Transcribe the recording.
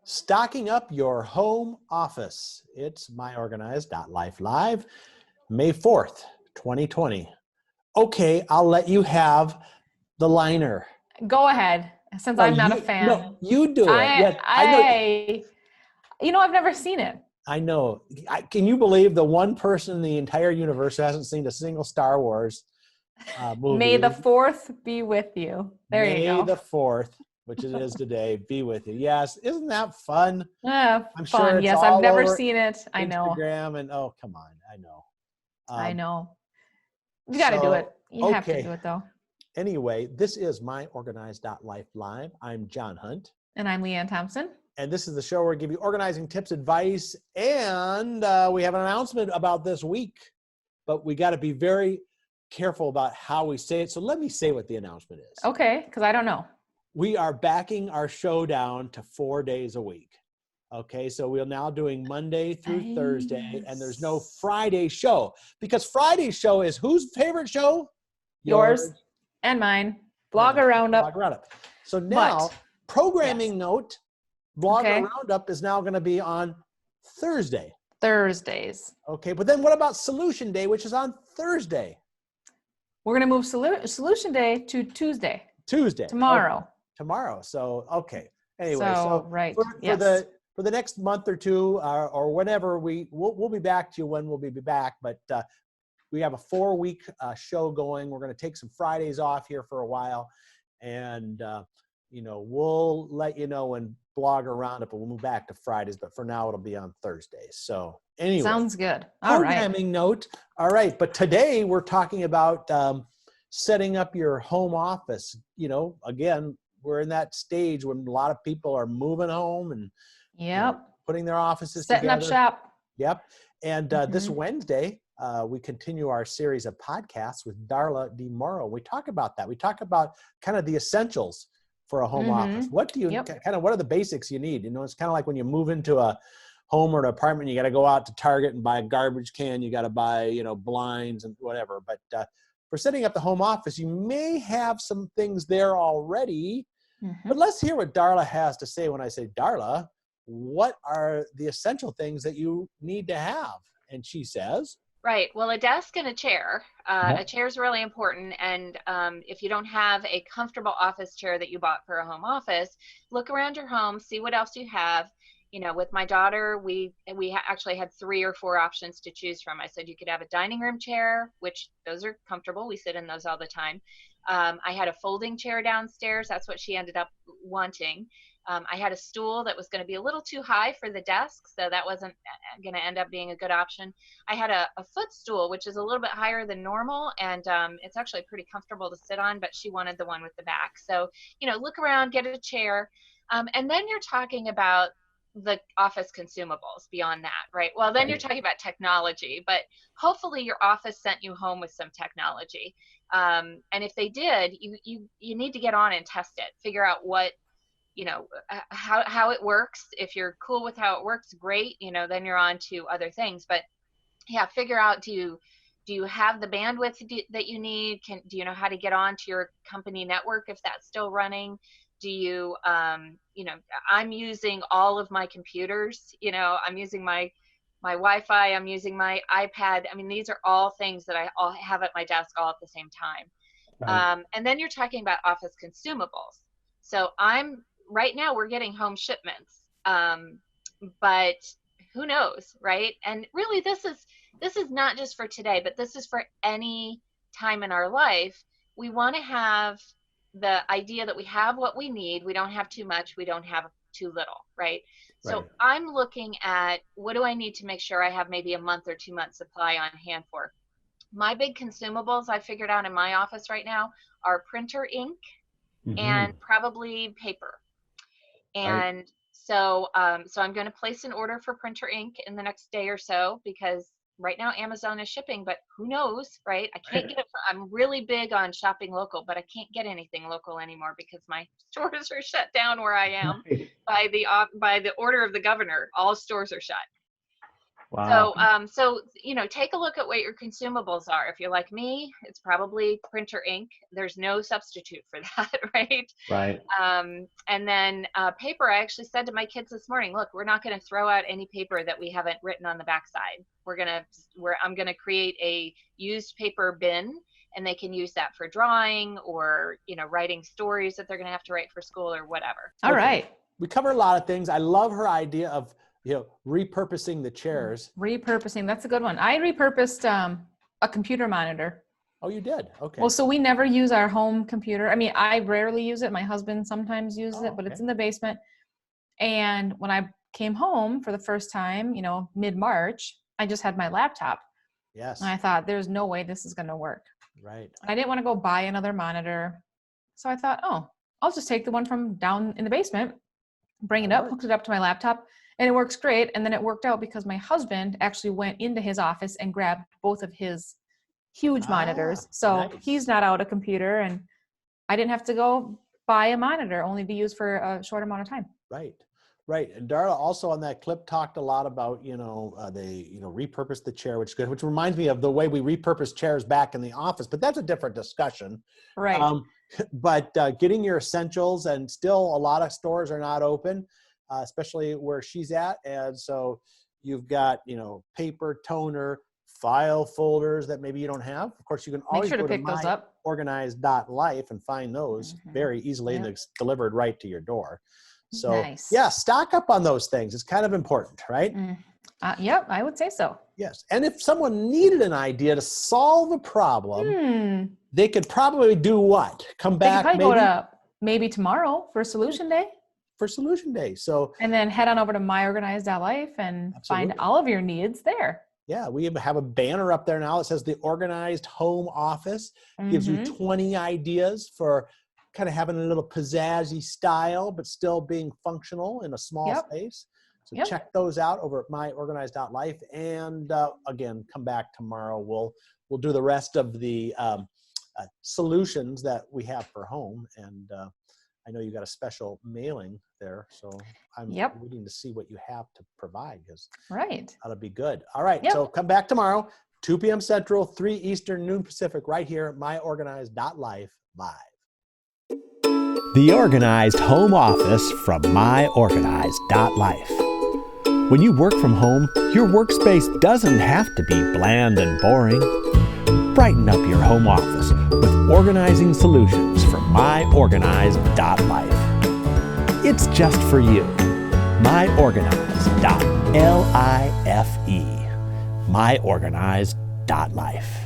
Stocking up your home office. It's myOrganized.life live, May 4th, 2020. Okay, I'll let you have the liner. Go ahead, since I'm not a fan. No, you do it. Yeah, I know. I've never seen it. I know. Can you believe the one person in the entire universe who hasn't seen a single Star Wars movie? May the 4th be with you. There you go. May the 4th, which it is today, be with you. Yes, isn't that fun? I'm sure fun. it's Yes, all I've never over seen it. I know. Instagram and oh, come on, I know. I know. You got to do it. You have to do it though. Anyway, this is myOrganized.life live. I'm John Hunt. And I'm Leanne Thompson. And this is the show where we give you organizing tips, advice, and we have an announcement about this week. But we got to be very careful about how we say it. So let me say what the announcement is. Okay, because I don't know. We are backing our show down to 4 days a week. Okay, so we're now doing Monday through Thursday, and there's no Friday show. Because Friday's show is whose favorite show? Yours and mine. Blogger Roundup. Blogger Roundup. So now, programming note, Blogger Roundup is now going to be on Thursdays. Okay, but then what about Solution Day, which is on Thursday? We're going to move Solution Day to Tuesday. Tomorrow. Okay. Tomorrow. So, okay. Anyway, for the next month or two or whenever we'll be back to you when we'll be back, but we have a 4-week show going. We're going to take some Fridays off here for a while, and we'll let you know when Blogger Roundup, we'll move back to Fridays, but for now it'll be on Thursdays. So anyway, sounds good. All right. Programming note. All right, but today we're talking about setting up your home office. Again, we're in that stage when a lot of people are moving home and putting their offices setting together. Up shop. Yep. And this Wednesday, we continue our series of podcasts with Darla DeMoro. We talk about that. We talk about kind of the essentials for a home office. What do you what are the basics you need? It's kind of like when you move into a home or an apartment, you got to go out to Target and buy a garbage can. You got to buy, blinds and whatever. But for setting up the home office, you may have some things there already. But let's hear what Darla has to say when I say, Darla, what are the essential things that you need to have? And she says, right. Well, a desk and a chair. A chair is really important. And if you don't have a comfortable office chair that you bought for a home office, look around your home, see what else you have. With my daughter, we actually had 3 or 4 options to choose from. I said you could have a dining room chair, which those are comfortable. We sit in those all the time. I had a folding chair downstairs. That's what she ended up wanting. I had a stool that was going to be a little too high for the desk, so that wasn't going to end up being a good option. I had a footstool, which is a little bit higher than normal, and it's actually pretty comfortable to sit on, but she wanted the one with the back. So, look around, get a chair, and then you're talking about the office consumables beyond that, right? Well, then you're talking about technology, but hopefully your office sent you home with some technology. And if they did, you need to get on and test it, figure out what, how it works. If you're cool with how it works, great, then you're on to other things. But yeah, figure out, do you have the bandwidth that you need? Do you know how to get on to your company network if that's still running? Do you, I'm using all of my computers, I'm using my Wi-Fi, I'm using my iPad. I mean, these are all things that I all have at my desk all at the same time. Right. And then you're talking about office consumables. So right now we're getting home shipments, but who knows, right? And really this is not just for today, but this is for any time in our life. We want to have the idea that we have what we need. We don't have too much. We don't have too little, right? So I'm looking at, what do I need to make sure I have maybe a month or 2 months supply on hand for? My big consumables I figured out in my office right now are printer ink and probably paper. And so I'm going to place an order for printer ink in the next day or so, because right now Amazon is shipping, but who knows, right? I can't get it. I'm really big on shopping local, but I can't get anything local anymore because my stores are shut down where I am by the order of the governor. All stores are shut. Wow. So take a look at what your consumables are. If you're like me, it's probably printer ink. There's no substitute for that, right? Right. And then paper. I actually said to my kids this morning, look, we're not going to throw out any paper that we haven't written on the backside. I'm gonna create a used paper bin, and they can use that for drawing or writing stories that they're going to have to write for school or whatever. All right. We cover a lot of things. I love her idea of repurposing the chairs. Repurposing, that's a good one. I repurposed a computer monitor. Oh, you did? Okay. Well, so we never use our home computer. I mean, I rarely use it. My husband sometimes uses it, but it's in the basement. And when I came home for the first time, mid-March, I just had my laptop. Yes. And I thought, there's no way this is going to work. Right. I didn't want to go buy another monitor. So I thought, I'll just take the one from down in the basement, bring it up, hook it up to my laptop, and it works great. And then it worked out because my husband actually went into his office and grabbed both of his huge monitors. So he's not out a computer, and I didn't have to go buy a monitor only to use for a short amount of time. Right. Right. And Darla also on that clip talked a lot about, they repurposed the chair, which is good, which reminds me of the way we repurpose chairs back in the office, but that's a different discussion. Right. But getting your essentials, and still a lot of stores are not open, especially where she's at. And so you've got, paper, toner, file folders that maybe you don't have. Of course, you can always go to myOrganized.life and find those very easily, and it's delivered right to your door. So yeah, stock up on those things. It's kind of important, right? Yep, I would say so. Yes. And if someone needed an idea to solve a problem, they could probably do what? Come back maybe tomorrow for Solution Day. For Solution Day. So, and then head on over to myOrganized.life and find all of your needs there. Yeah, we have a banner up there now that says the Organized Home Office. Gives you 20 ideas for kind of having a little pizzazzy style, but still being functional in a small space. So check those out over at myOrganized.life. And again, come back tomorrow. We'll do the rest of the solutions that we have for home. And I know you got a special mailing there, so I'm waiting to see what you have to provide, because that'll be good. All right, so come back tomorrow, 2 p.m. Central, 3 Eastern, noon Pacific, right here at myOrganized.life live. The Organized Home Office from myOrganized.life. When you work from home, your workspace doesn't have to be bland and boring. Brighten up your home office with organizing solutions from myOrganized.life. It's just for you. myOrganized.life. myOrganized.life.